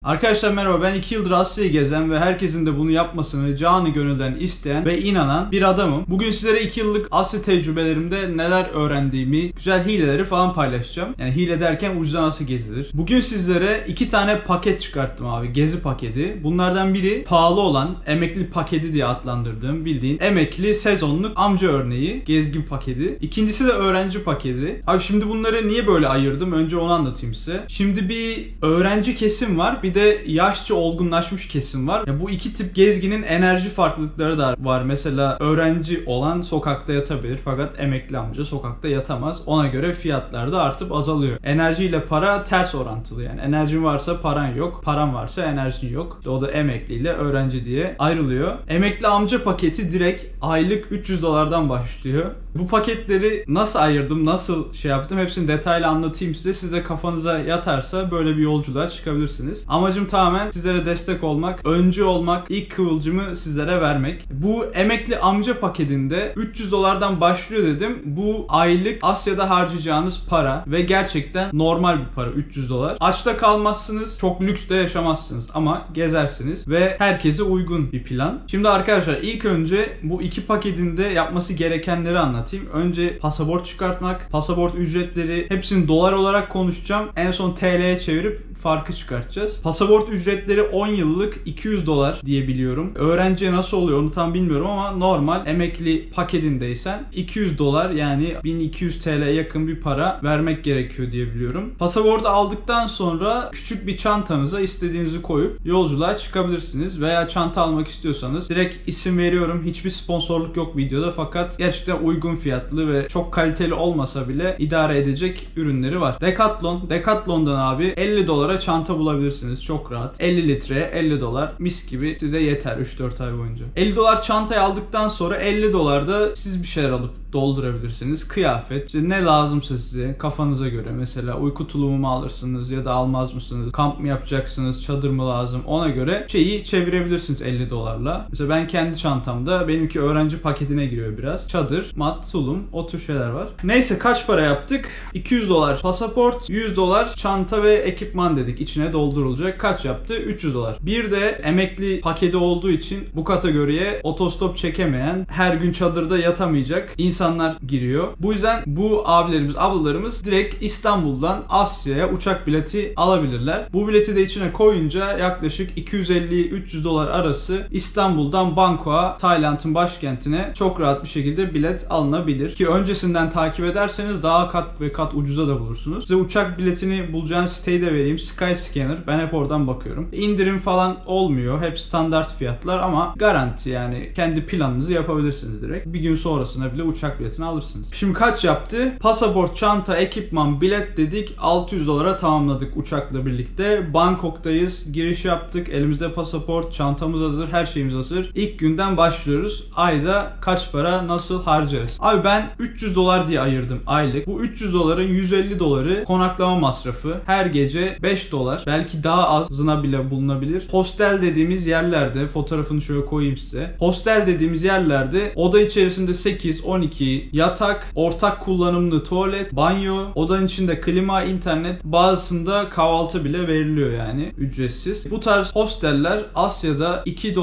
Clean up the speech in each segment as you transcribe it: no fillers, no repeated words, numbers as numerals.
Arkadaşlar merhaba, ben 2 yıldır Asya'yı gezen ve herkesin de bunu yapmasını canı gönülden isteyen ve inanan bir adamım. Bugün sizlere 2 yıllık Asya tecrübelerimde neler öğrendiğimi, güzel hileleri falan paylaşacağım. Yani hile derken ucuza nasıl gezilir. Bugün sizlere 2 tane paket çıkarttım abi, gezi paketi. Bunlardan biri pahalı olan emekli paketi diye adlandırdığım, bildiğin emekli sezonluk amca örneği gezgin paketi. İkincisi de öğrenci paketi. Abi şimdi bunları niye böyle ayırdım? Önce onu anlatayım size. Şimdi bir öğrenci kesim var. Bir de yaşça olgunlaşmış kesim var. Ya bu iki tip gezginin enerji farklılıkları da var. Mesela öğrenci olan sokakta yatabilir fakat emekli amca sokakta yatamaz. Ona göre fiyatlar da artıp azalıyor. Enerjiyle para ters orantılı yani. Enerjin varsa paran yok. Paran varsa enerjin yok. İşte o da emekliyle öğrenci diye ayrılıyor. Emekli amca paketi direkt aylık $300'dan başlıyor. Bu paketleri nasıl ayırdım, nasıl şey yaptım hepsini detaylı anlatayım size. Siz de kafanıza yatarsa böyle bir yolculuğa çıkabilirsiniz. Amacım tamamen sizlere destek olmak, öncü olmak, ilk kıvılcımı sizlere vermek. Bu emekli amca paketinde $300'dan başlıyor dedim. Bu aylık Asya'da harcayacağınız para ve gerçekten normal bir para $300. Açta kalmazsınız, çok lüks de yaşamazsınız ama gezersiniz ve herkese uygun bir plan. Şimdi arkadaşlar ilk önce bu iki paketinde yapması gerekenleri anlatayım. Önce pasaport çıkartmak, pasaport ücretleri, hepsini dolar olarak konuşacağım. En son TL'ye çevirip farkı çıkartacağız. Pasaport ücretleri 10 yıllık $200 diye biliyorum. Öğrenciye nasıl oluyor onu tam bilmiyorum ama normal emekli paketindeysen $200 yani 1200 TL'ye yakın bir para vermek gerekiyor diye biliyorum. Pasaportu aldıktan sonra küçük bir çantanıza istediğinizi koyup yolculuğa çıkabilirsiniz. Veya çanta almak istiyorsanız direkt isim veriyorum. Hiçbir sponsorluk yok videoda fakat gerçekten uygun fiyatlı ve çok kaliteli olmasa bile idare edecek ürünleri var. Decathlon'dan abi $50 çanta bulabilirsiniz çok rahat. 50 litreye $50 mis gibi size yeter 3-4 ay boyunca. $50 çantayı aldıktan sonra $50 da siz bir şeyler alıp doldurabilirsiniz. Kıyafet, işte ne lazımsa size kafanıza göre, mesela uyku tulumu mu alırsınız ya da almaz mısınız? Kamp mı yapacaksınız? Çadır mı lazım? Ona göre şeyi çevirebilirsiniz $50'la. Mesela ben kendi çantamda, benimki öğrenci paketine giriyor biraz. Çadır, mat, tulum, o tür şeyler var. Neyse kaç para yaptık? $200 pasaport, $100 çanta ve ekipman dedik. İçine doldurulacak. Kaç yaptı? $300. Bir de emekli paketi olduğu için bu kategoriye otostop çekemeyen, her gün çadırda yatamayacak insanlar giriyor. Bu yüzden bu abilerimiz, ablalarımız direkt İstanbul'dan Asya'ya uçak bileti alabilirler. Bu bileti de içine koyunca yaklaşık $250-300 arası İstanbul'dan Bangkok'a, Tayland'ın başkentine çok rahat bir şekilde bilet alınabilir. Ki öncesinden takip ederseniz daha kat ve kat ucuza da bulursunuz. Size uçak biletini bulacağınız siteyi de vereyim. Skyscanner. Ben hep oradan bakıyorum. İndirim falan olmuyor. Hep standart fiyatlar ama garanti, yani kendi planınızı yapabilirsiniz direkt. Bir gün sonrasında bile uçak biletini alırsınız. Şimdi kaç yaptı? Pasaport, çanta, ekipman, bilet dedik. $600'a tamamladık uçakla birlikte. Bangkok'tayız. Giriş yaptık. Elimizde pasaport, çantamız hazır. Her şeyimiz hazır. İlk günden başlıyoruz. Ayda kaç para, nasıl harcarız? Abi ben $300 diye ayırdım aylık. Bu $300'ın $150'ı konaklama masrafı. Her gece $5. Belki daha azına bile bulunabilir. Hostel dediğimiz yerlerde, fotoğrafını şöyle koyayım size. Hostel dediğimiz yerlerde oda içerisinde 8-12 yatak, ortak kullanımlı tuvalet, banyo, odanın içinde klima, internet, bazısında kahvaltı bile veriliyor yani ücretsiz. Bu tarz hosteller Asya'da $2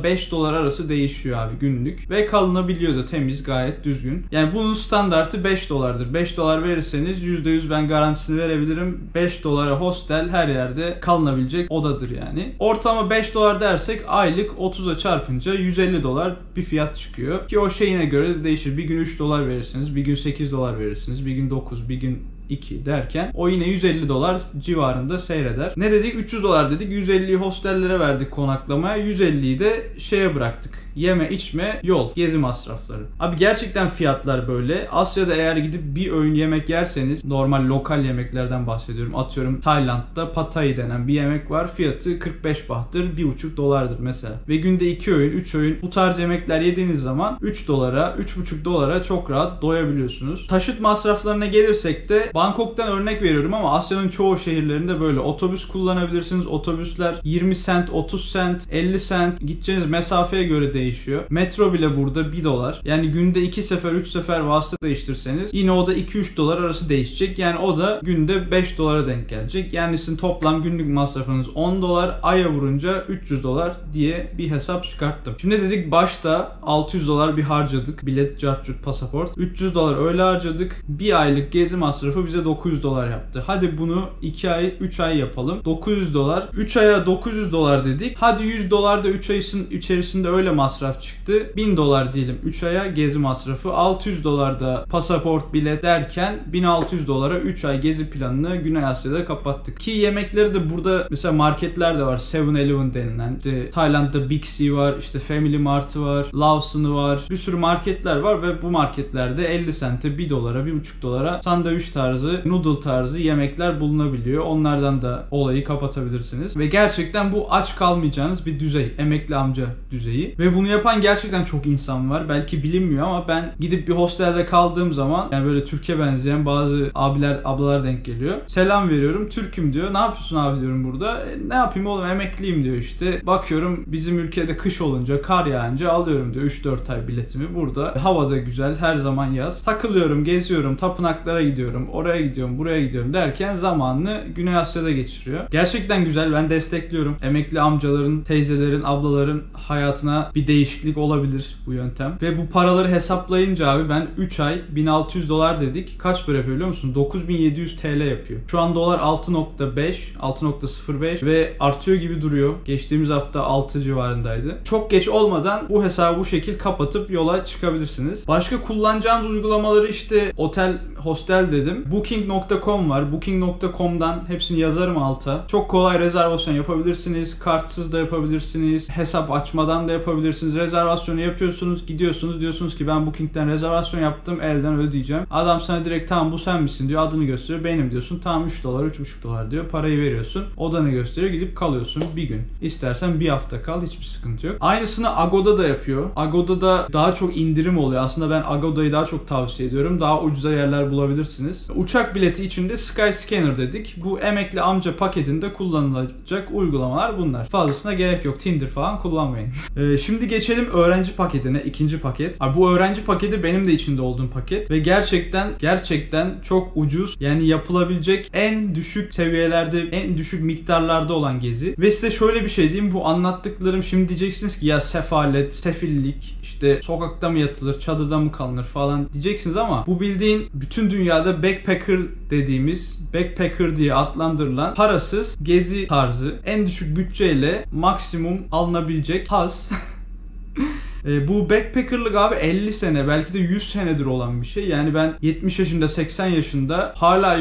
$5 arası değişiyor abi günlük ve kalınabiliyor da, temiz, gayet düzgün. Yani bunun standartı $5'dır. $5 verirseniz %100 ben garantisini verebilirim. $5 hostel her yerde kalınabilecek odadır yani. Ortalama $5 dersek aylık 30'a çarpınca $150 bir fiyat çıkıyor. Ki o şeyine göre de değişir. Bir gün $3 verirsiniz, bir gün $8 verirsiniz, bir gün 9, bir gün 2 derken o yine $150 civarında seyreder. Ne dedik? $300 dedik. 150'yi hostellere verdik konaklamaya. 150'yi de şeye bıraktık. Yeme, içme, yol, gezi masrafları. Abi gerçekten fiyatlar böyle. Asya'da eğer gidip bir öğün yemek yerseniz, normal lokal yemeklerden bahsediyorum. Atıyorum Tayland'da Pad Thai denen bir yemek var. Fiyatı 45 bahtır, $1,5 mesela. Ve günde 2 öğün, 3 öğün bu tarz yemekler yediğiniz zaman $3, $3,5 çok rahat doyabiliyorsunuz. Taşıt masraflarına gelirsek de Bangkok'tan örnek veriyorum ama Asya'nın çoğu şehirlerinde böyle otobüs kullanabilirsiniz. Otobüsler 20 cent, 30 cent, 50 cent, gideceğiniz mesafeye göre değişiyor. değişiyor. Metro bile burada 1 dolar. Yani günde 2 sefer 3 sefer vasıta değiştirseniz yine o da 2-3 dolar arası değişecek. Yani o da günde 5 dolara denk gelecek. Yani sizin toplam günlük masrafınız 10 dolar. Aya vurunca 300 dolar diye bir hesap çıkarttım. Şimdi dedik başta 600 dolar bir harcadık. Bilet, cartçut, pasaport. 300 dolar öyle harcadık. Bir aylık gezi masrafı bize 900 dolar yaptı. Hadi bunu 2 ay, 3 ay yapalım. 900 dolar. 3 aya 900 dolar dedik. Hadi 100 dolar da 3 ayın içerisinde öyle masraf çıktı. 1000 dolar diyelim 3 aya gezi masrafı. 600 dolar da pasaport, bilet derken 1600 dolara 3 ay gezi planını Güney Asya'da kapattık. Ki yemekleri de burada mesela marketler de var. 7-Eleven denilen. İşte Tayland'da Big C var. İşte Family Mart'ı var. Lawson'ı var. Bir sürü marketler var ve bu marketlerde 50 sente, 1 dolara, 1,5 dolara sandviç tarzı, noodle tarzı yemekler bulunabiliyor. Onlardan da olayı kapatabilirsiniz. Ve gerçekten bu aç kalmayacağınız bir düzey. Emekli amca düzeyi. Ve bunu yapan gerçekten çok insan var. Belki bilinmiyor ama ben gidip bir hostelde kaldığım zaman yani böyle Türkiye benzeyen bazı abiler, ablalar denk geliyor. Selam veriyorum. Türk'üm diyor. Ne yapıyorsun abi diyorum burada. Ne yapayım oğlum emekliyim diyor işte. Bakıyorum bizim ülkede kış olunca, kar yağınca alıyorum diyor 3-4 ay biletimi burada. Havada güzel, her zaman yaz. Takılıyorum, geziyorum, tapınaklara gidiyorum, oraya gidiyorum, buraya gidiyorum derken zamanını Güney Asya'da geçiriyor. Gerçekten güzel. Ben destekliyorum. Emekli amcaların, teyzelerin, ablaların hayatına bir değişiklik olabilir bu yöntem. Ve bu paraları hesaplayınca abi ben 3 ay 1600 dolar dedik. Kaç para yapıyor biliyor musun? 9700 TL yapıyor. Şu an dolar 6.5, 6.05 ve artıyor gibi duruyor. Geçtiğimiz hafta 6 civarındaydı. Çok geç olmadan bu hesabı bu şekil kapatıp yola çıkabilirsiniz. Başka kullanacağınız uygulamaları işte otel, hostel dedim. Booking.com var. Booking.com'dan hepsini yazarım alta. Çok kolay rezervasyon yapabilirsiniz. Kartsız da yapabilirsiniz. Hesap açmadan da yapabilirsiniz. Rezervasyonu yapıyorsunuz, gidiyorsunuz, diyorsunuz ki ben Booking'den rezervasyon yaptım, elden ödeyeceğim. Adam sana direkt tamam bu sen misin diyor, adını gösteriyor, benim diyorsun, tamam 3 dolar, 3,5 dolar diyor, parayı veriyorsun, odanı gösteriyor, gidip kalıyorsun bir gün. İstersen bir hafta kal, hiçbir sıkıntı yok. Aynısını Agoda da yapıyor. Agoda'da daha çok indirim oluyor. Aslında ben Agoda'yı daha çok tavsiye ediyorum. Daha ucuza yerler bulabilirsiniz. Uçak bileti için de Skyscanner dedik. Bu emekli amca paketinde kullanılacak uygulamalar bunlar. Fazlasına gerek yok. Tinder falan kullanmayın. Şimdi geçelim öğrenci paketine. İkinci paket. Bu öğrenci paketi benim de içinde olduğum paket ve gerçekten çok ucuz. Yani yapılabilecek en düşük seviyelerde, en düşük miktarlarda olan gezi. Ve size şöyle bir şey diyeyim. Bu anlattıklarım şimdi diyeceksiniz ki ya sefalet, sefillik, işte sokakta mı yatılır, çadırda mı kalınır falan diyeceksiniz ama bu bildiğin bütün dünyada backpacker dediğimiz, backpacker diye adlandırılan parasız gezi tarzı, en düşük bütçeyle maksimum alınabilecek haz. Bu backpackerlık abi 50 sene belki de 100 senedir olan bir şey. Yani ben 70 yaşında 80 yaşında hala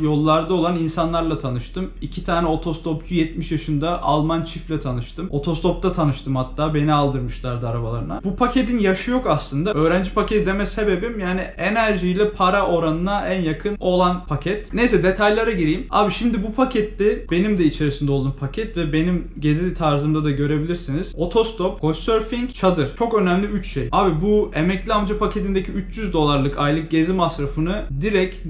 yollarda olan insanlarla tanıştım. 2 tane otostopçu 70 yaşında Alman çiftle tanıştım. Otostopta tanıştım hatta. Beni aldırmışlardı arabalarına. Bu paketin yaşı yok aslında. Öğrenci paketi deme sebebim yani enerjiyle para oranına en yakın olan paket. Neyse detaylara gireyim. Abi şimdi bu pakette benim de içerisinde olduğum paket ve benim gezi tarzımda da görebilirsiniz. Otostop, couchsurfing, çadır. Çok önemli 3 şey. Abi bu emekli amca paketindeki 300 dolarlık aylık gezi masrafını direkt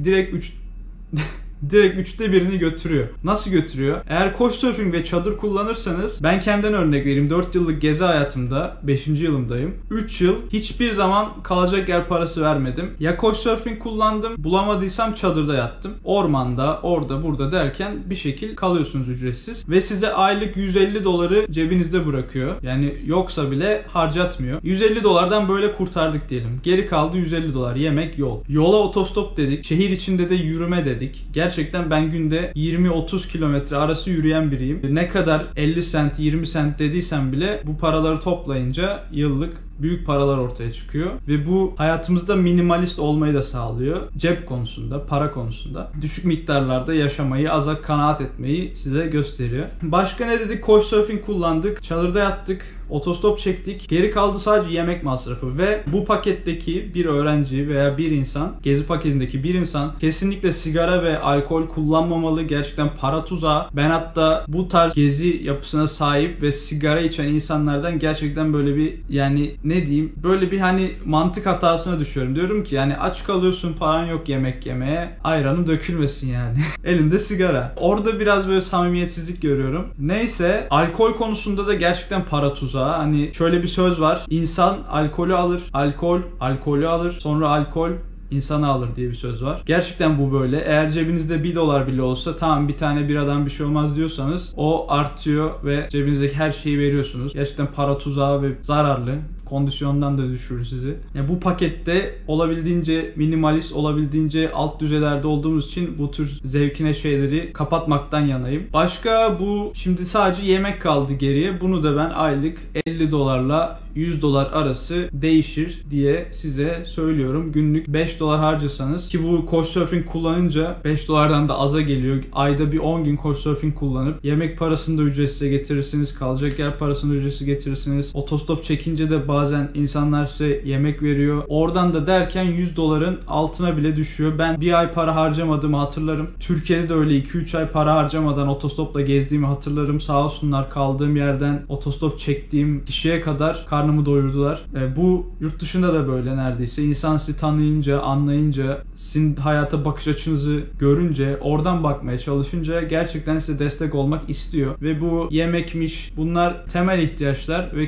3'te birini götürüyor. Nasıl götürüyor? Eğer couchsurfing ve çadır kullanırsanız ben kendimden örnek vereyim. 4 yıllık gezi hayatımda 5. yılımdayım. 3 yıl hiçbir zaman kalacak yer parası vermedim. Ya couchsurfing kullandım, bulamadıysam çadırda yattım. Ormanda, orada, burada derken bir şekil kalıyorsunuz ücretsiz. Ve size aylık 150 doları cebinizde bırakıyor. Yani yoksa bile harcatmıyor. 150 dolardan böyle kurtardık diyelim. Geri kaldı 150 dolar. Yemek, yol. Yola otostop dedik. Şehir içinde de yürüme dedik. Gerçekten ben günde 20-30 kilometre arası yürüyen biriyim. Ne kadar 50 sent, 20 sent dediysem bile bu paraları toplayınca yıllık büyük paralar ortaya çıkıyor. Ve bu hayatımızda minimalist olmayı da sağlıyor. Cep konusunda, para konusunda. Düşük miktarlarda yaşamayı, aza kanaat etmeyi size gösteriyor. Başka ne dedik? Couchsurfing kullandık. Çadırda yattık. Otostop çektik. Geri kaldı sadece yemek masrafı ve bu paketteki bir öğrenci veya bir insan, gezi paketindeki bir insan kesinlikle sigara ve alkol kullanmamalı. Gerçekten para tuzağı. Ben hatta bu tarz gezi yapısına sahip ve sigara içen insanlardan gerçekten böyle bir yani ne diyeyim, böyle bir hani mantık hatasına düşüyorum. Diyorum ki yani aç kalıyorsun, paran yok yemek yemeye, ayranım dökülmesin yani. Elinde sigara. Orada biraz böyle samimiyetsizlik görüyorum. Neyse, alkol konusunda da gerçekten para tuzağı. Hani şöyle bir söz var. İnsan alkolü alır, alkol alkolü alır, sonra alkol insanı alır diye bir söz var. Gerçekten bu böyle. Eğer cebinizde 1 dolar bile olsa tamam, bir tane biradan bir şey olmaz diyorsanız o artıyor ve cebinizdeki her şeyi veriyorsunuz. Gerçekten para tuzağı ve zararlı. Kondisyondan da düşürür sizi. Yani bu pakette olabildiğince minimalist, olabildiğince alt düzeylerde olduğumuz için bu tür zevkine şeyleri kapatmaktan yanayım. Başka, bu şimdi sadece yemek kaldı geriye. Bunu da ben aylık 50 dolarla 100 dolar arası değişir diye size söylüyorum. Günlük 5 dolar harcasanız, ki bu Couchsurfing kullanınca 5 dolardan da aza geliyor. Ayda bir 10 gün Couchsurfing kullanıp yemek parasını da ücretsiz getirirsiniz. Kalacak yer parasını da ücretsiz getirirsiniz. Otostop çekince de bazen insanlar size yemek veriyor. Oradan da derken 100 doların altına bile düşüyor. Ben bir ay para harcamadığımı hatırlarım. Türkiye'de de öyle 2-3 ay para harcamadan otostopla gezdiğimi hatırlarım. Sağ olsunlar, kaldığım yerden otostop çektiğim kişiye kadar karnımı doyurdular. Bu yurt dışında da böyle neredeyse. İnsan sizi tanıyınca, anlayınca, sizin hayata bakış açınızı görünce, oradan bakmaya çalışınca gerçekten size destek olmak istiyor. Ve bu yemekmiş, bunlar temel ihtiyaçlar ve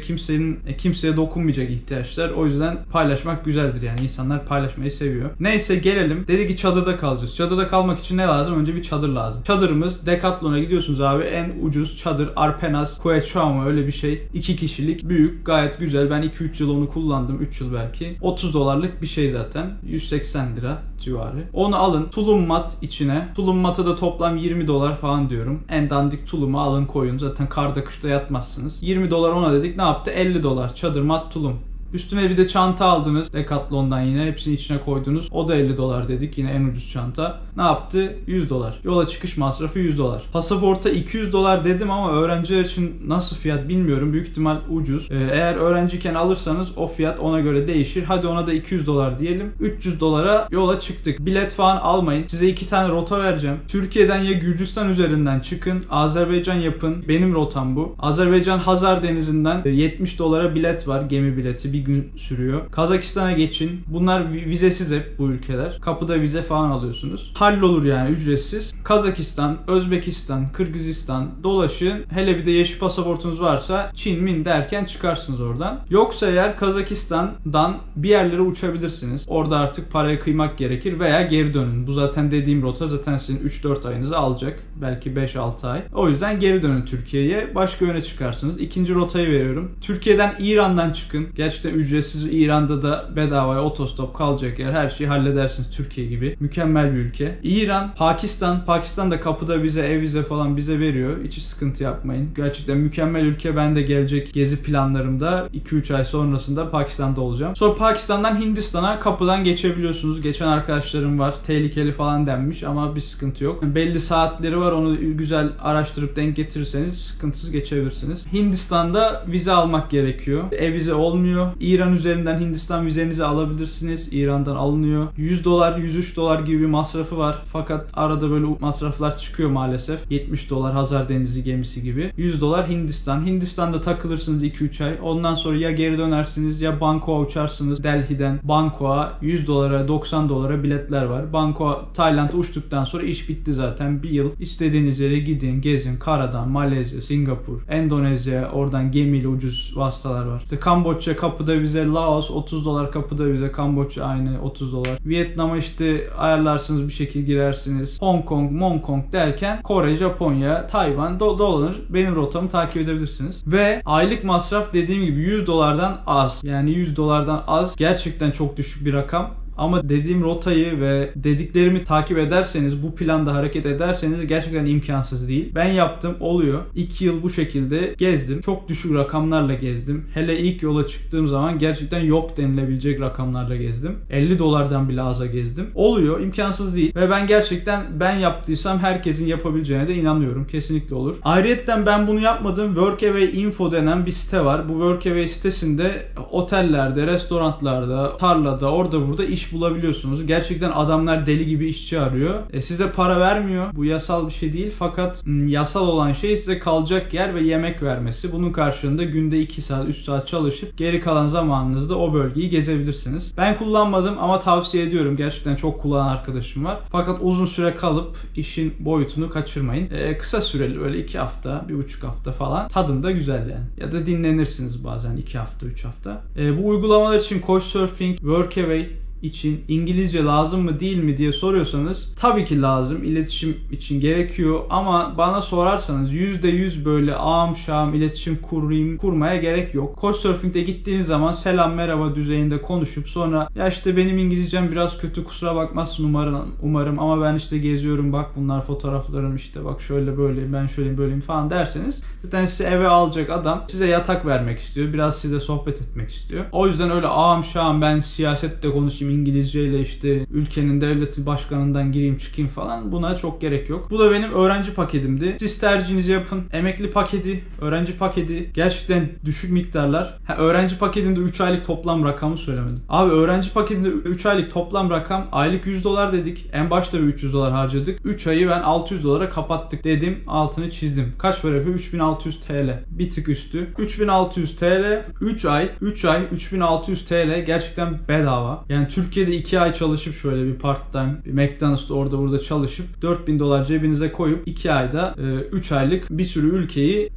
kimseye dokunmayacak ihtiyaçlar. O yüzden paylaşmak güzeldir yani. İnsanlar paylaşmayı seviyor. Neyse, gelelim. Dedi ki çadırda kalacağız. Çadırda kalmak için ne lazım? Önce bir çadır lazım. Çadırımız, Decathlon'a gidiyorsunuz abi. En ucuz çadır Arpenas Quechua, öyle bir şey. 2 kişilik, büyük, gayet güzel. Ben 2-3 yıl onu kullandım. 3 yıl belki. 30 dolarlık bir şey zaten. 180 lira civarı. Onu alın. Tulum mat içine. Tulum matı da toplam 20 dolar falan diyorum. En dandik tulumu alın koyun. Zaten karda kışta yatmazsınız. 20 dolar ona dedik. Ne yaptı? 50 dolar. Çadır, mat, tulum. Üstüne bir de çanta aldınız. Decathlon'dan yine. Hepsini içine koydunuz. O da 50 dolar dedik. Yine en ucuz çanta. Ne yaptı? 100 dolar. Yola çıkış masrafı 100 dolar. Pasaporta 200 dolar dedim ama öğrenciler için nasıl fiyat bilmiyorum. Büyük ihtimal ucuz. Eğer öğrenciyken alırsanız o fiyat ona göre değişir. Hadi ona da 200 dolar diyelim. 300 dolara yola çıktık. Bilet falan almayın. Size 2 tane rota vereceğim. Türkiye'den ya Gürcistan üzerinden çıkın. Azerbaycan yapın. Benim rotam bu. Azerbaycan Hazar Denizi'nden 70 dolara bilet var. Gemi bileti. Bir gün sürüyor. Kazakistan'a geçin. Bunlar vizesiz hep bu ülkeler. Kapıda vize falan alıyorsunuz. Hallolur yani, ücretsiz. Kazakistan, Özbekistan, Kırgızistan dolaşın. Hele bir de yeşil pasaportunuz varsa Çin min derken çıkarsınız oradan. Yoksa eğer Kazakistan'dan bir yerlere uçabilirsiniz. Orada artık paraya kıymak gerekir veya geri dönün. Bu zaten dediğim rota zaten sizin 3-4 ayınızı alacak. Belki 5-6 ay. O yüzden geri dönün Türkiye'ye. Başka yöne çıkarsınız. İkinci rotayı veriyorum. Türkiye'den İran'dan çıkın. Gerçekten ücretsiz, İran'da da bedavaya otostop, kalacak yer, her şeyi halledersiniz Türkiye gibi. Mükemmel bir ülke. İran, Pakistan da kapıda vize, ev vize falan bize veriyor. Hiç sıkıntı yapmayın. Gerçekten mükemmel ülke. Ben de gelecek gezi planlarımda 2-3 ay sonrasında Pakistan'da olacağım. Sonra Pakistan'dan Hindistan'a kapıdan geçebiliyorsunuz. Geçen arkadaşlarım var. Tehlikeli falan denmiş ama bir sıkıntı yok. Belli saatleri var. Onu güzel araştırıp denk getirirseniz sıkıntısız geçebilirsiniz. Hindistan'da vize almak gerekiyor. Ev vize olmuyor. İran üzerinden Hindistan vizenizi alabilirsiniz. İran'dan alınıyor. 100 dolar, 103 dolar gibi bir masrafı var. Fakat arada böyle masraflar çıkıyor maalesef. 70 dolar Hazar Denizi gemisi gibi. 100 dolar Hindistan. Hindistan'da takılırsınız 2-3 ay. Ondan sonra ya geri dönersiniz ya Bangkok'a uçarsınız. Delhi'den Bangkok'a 100 dolara, 90 dolara biletler var. Bangkok, Tayland'a uçtuktan sonra iş bitti zaten. Bir yıl istediğiniz yere gidin, gezin. Karadan, Malezya, Singapur, Endonezya, oradan gemiyle ucuz vasıtalar var. İşte Kamboçya kapıda vize, Laos 30 dolar kapıda vize, Kamboçya aynı 30 dolar. Vietnam'a işte ayarlarsınız, bir şekilde girersiniz. Hong Kong derken Kore, Japonya, Tayvan dolanır. Benim rotamı takip edebilirsiniz. Ve aylık masraf dediğim gibi 100 dolardan az. Yani 100 dolardan az. Gerçekten çok düşük bir rakam. Ama dediğim rotayı ve dediklerimi takip ederseniz, bu planda hareket ederseniz gerçekten imkansız değil. Ben yaptım, oluyor. 2 yıl bu şekilde gezdim. Çok düşük rakamlarla gezdim. Hele ilk yola çıktığım zaman gerçekten yok denilebilecek rakamlarla gezdim. 50 dolardan bile aza gezdim. Oluyor, imkansız değil. Ve ben gerçekten yaptıysam herkesin yapabileceğine de inanıyorum. Kesinlikle olur. Ayrıyeten ben bunu yapmadım. Workaway Info denen bir site var. Bu Workaway sitesinde otellerde, restoranlarda, tarlada, orada burada iş iş bulabiliyorsunuz. Gerçekten adamlar deli gibi işçi arıyor. Size para vermiyor. Bu yasal bir şey değil. Fakat yasal olan şey size kalacak yer ve yemek vermesi. Bunun karşılığında günde 2 saat 3 saat çalışıp geri kalan zamanınızda o bölgeyi gezebilirsiniz. Ben kullanmadım ama tavsiye ediyorum. Gerçekten çok kullanan arkadaşım var. Fakat uzun süre kalıp işin boyutunu kaçırmayın. Kısa süreli öyle 2 hafta, 1,5 hafta falan. Tadında güzel yani. Ya da dinlenirsiniz bazen 2 hafta, 3 hafta. Bu uygulamalar için Couchsurfing, Workaway için İngilizce lazım mı değil mi diye soruyorsanız tabii ki lazım. İletişim için gerekiyor ama bana sorarsanız %100 böyle ağam şahım iletişim kurmaya gerek yok. Couchsurfing'de gittiğiniz zaman selam merhaba düzeyinde konuşup sonra ya işte benim İngilizcem biraz kötü kusura bakmazsın umarım ama ben işte geziyorum bak bunlar fotoğraflarım işte bak şöyle böyle ben şöyleyim böyleyim falan derseniz zaten sizi eve alacak adam size yatak vermek istiyor. Biraz size sohbet etmek istiyor. O yüzden öyle ağam şahım ben siyasette konuşayım İngilizceyle işte ülkenin devleti başkanından gireyim çıkayım falan buna çok gerek yok. Bu da benim öğrenci paketimdi. Siz tercihinizi yapın. Emekli paketi, öğrenci paketi gerçekten düşük miktarlar. Öğrenci paketinde 3 aylık toplam rakamı söylemedim. Abi öğrenci paketinde 3 aylık toplam rakam aylık $100 dedik. En başta bir $300 harcadık. 3 ayı ben $600'a kapattık dedim. Altını çizdim. Kaç para yapıyor? 3600 TL. Bir tık üstü. 3600 TL 3 ay 3600 TL gerçekten bedava. Yani Türkiye'de 2 ay çalışıp şöyle bir part time bir McDonald's'ta orada burada çalışıp $4000 cebinize koyup 2 ayda 3 aylık bir sürü ülkeyi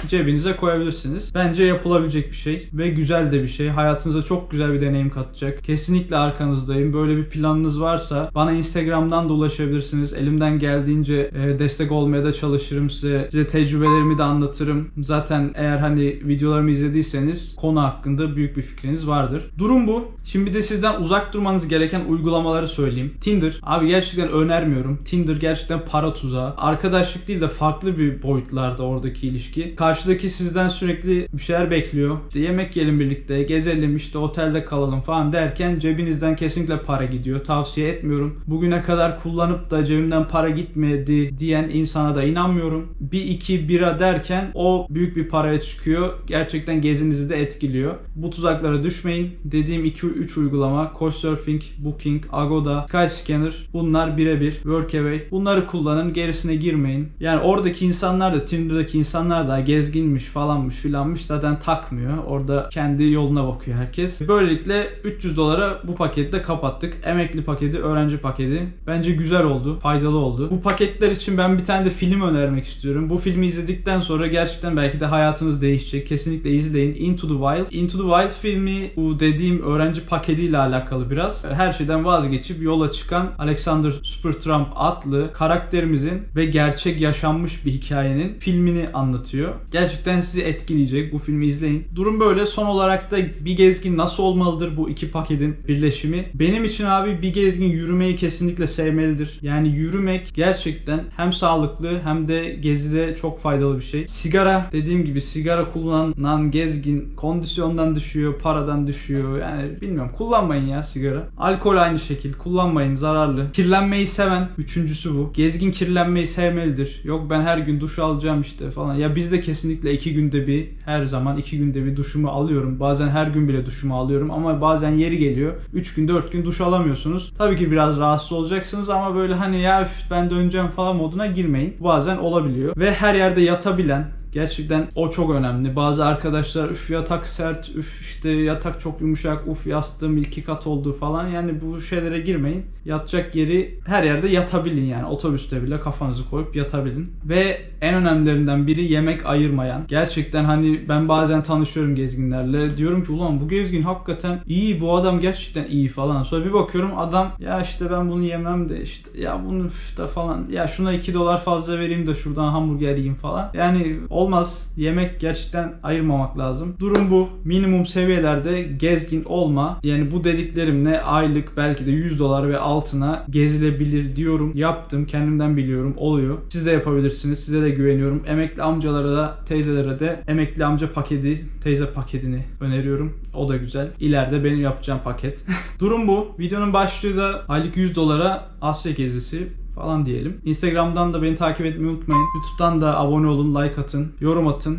cebinize koyabilirsiniz. Bence yapılabilecek bir şey ve güzel de bir şey. Hayatınıza çok güzel bir deneyim katacak. Kesinlikle arkanızdayım. Böyle bir planınız varsa bana Instagram'dan da ulaşabilirsiniz. Elimden geldiğince destek olmaya da çalışırım size. Size tecrübelerimi de anlatırım. Zaten eğer hani videolarımı izlediyseniz konu hakkında büyük bir fikriniz vardır. Durum bu. Şimdi bir de sizden uzak durmanız gereken uygulamaları söyleyeyim. Tinder. Abi gerçekten önermiyorum. Tinder gerçekten para tuzağı. Arkadaşlık değil de farklı bir boyutlarda oradaki ilişki. Karşıdaki sizden sürekli bir şeyler bekliyor. İşte yemek yiyelim birlikte, gezelim, işte otelde kalalım falan derken cebinizden kesinlikle para gidiyor. Tavsiye etmiyorum. Bugüne kadar kullanıp da cebimden para gitmedi diyen insana da inanmıyorum. Bir iki bira derken o büyük bir paraya çıkıyor. Gerçekten gezinizi de etkiliyor. Bu tuzaklara düşmeyin. Dediğim 2-3 uygulama Couchsurfing, Booking, Agoda, Skyscanner bunlar birebir. Workaway. Bunları kullanın. Gerisine girmeyin. Yani oradaki insanlar da Tinder'daki insanlar da gezginmiş falanmış filanmış zaten takmıyor. Orada kendi yoluna bakıyor herkes. Böylelikle $300'a bu paketi de kapattık. Emekli paketi, öğrenci paketi. Bence güzel oldu, faydalı oldu. Bu paketler için ben bir tane de film önermek istiyorum. Bu filmi izledikten sonra gerçekten belki de hayatınız değişecek. Kesinlikle izleyin. Into the Wild. Into the Wild filmi bu dediğim öğrenci paketiyle alakalı biraz. Her şeyden vazgeçip yola çıkan Alexander Supertramp adlı karakterimizin ve gerçek yaşanmış bir hikayenin filmini anlatıyor. Gerçekten sizi etkileyecek. Bu filmi izleyin. Durum böyle. Son olarak da bir gezgin nasıl olmalıdır bu iki paketin birleşimi? Benim için abi bir gezgin yürümeyi kesinlikle sevmelidir. Yani yürümek gerçekten hem sağlıklı hem de gezide çok faydalı bir şey. Sigara dediğim gibi sigara kullanan gezgin kondisyondan düşüyor, paradan düşüyor. Yani bilmiyorum. Kullanmayın ya sigara. Alkol aynı şekilde. Kullanmayın. Zararlı. Kirlenmeyi seven. Üçüncüsü bu. Gezgin kirlenmeyi sevmelidir. Yok ben her gün duş alacağım işte falan. Ya bizde kesinlikle 2 günde bir her zaman 2 günde bir duşumu alıyorum. Bazen her gün bile duşumu alıyorum ama bazen yeri geliyor 3 gün 4 gün duş alamıyorsunuz. Tabii ki biraz rahatsız olacaksınız ama böyle hani ya ben döneceğim falan moduna girmeyin. Bazen olabiliyor. Ve her yerde yatabilen gerçekten o çok önemli. Bazı arkadaşlar üf yatak sert, üf işte yatak çok yumuşak, uf yastığım 2 kat oldu falan. Yani bu şeylere girmeyin. Yatacak yeri her yerde yatabilin yani. Otobüste bile kafanızı koyup yatabilin. Ve en önemlilerinden biri yemek ayırmayan. Gerçekten hani ben bazen tanışıyorum gezginlerle. Diyorum ki ulan bu gezgin hakikaten iyi, bu adam gerçekten iyi falan. Sonra bir bakıyorum adam ya işte ben bunu yemem de işte ya bunu da falan ya şuna $2 fazla vereyim de şuradan hamburger yiyeyim falan. Yani olmaz. Yemek gerçekten ayırmamak lazım. Durum bu. Minimum seviyelerde gezgin olma. Yani bu dediklerimle aylık belki de $100 ve altına gezilebilir diyorum. Yaptım. Kendimden biliyorum. Oluyor. Siz de yapabilirsiniz. Size de güveniyorum. Emekli amcalara da teyzelere de emekli amca paketi, teyze paketini öneriyorum. O da güzel. İleride benim yapacağım paket. Durum bu. Videonun başlığı da aylık $100'a Asya gezisi falan diyelim. Instagram'dan da beni takip etmeyi unutmayın. YouTube'dan da abone olun, like atın, yorum atın,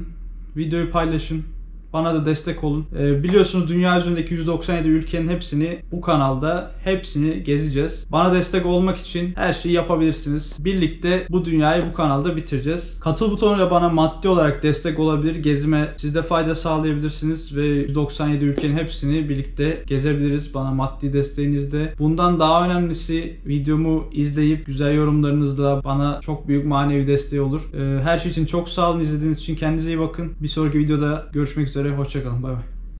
videoyu paylaşın. Bana da destek olun. Biliyorsunuz dünya üzerindeki 197 ülkenin hepsini bu kanalda gezeceğiz. Bana destek olmak için her şeyi yapabilirsiniz. Birlikte bu dünyayı bu kanalda bitireceğiz. Katıl butonuyla bana maddi olarak destek olabilir. Gezime siz de fayda sağlayabilirsiniz ve 197 ülkenin hepsini birlikte gezebiliriz. Bana maddi desteğinizde. Bundan daha önemlisi videomu izleyip güzel yorumlarınızla bana çok büyük manevi desteği olur. Her şey için çok sağ olun. İzlediğiniz için kendinize iyi bakın. Bir sonraki videoda görüşmek üzere. Hoşça kalın. Bay bay.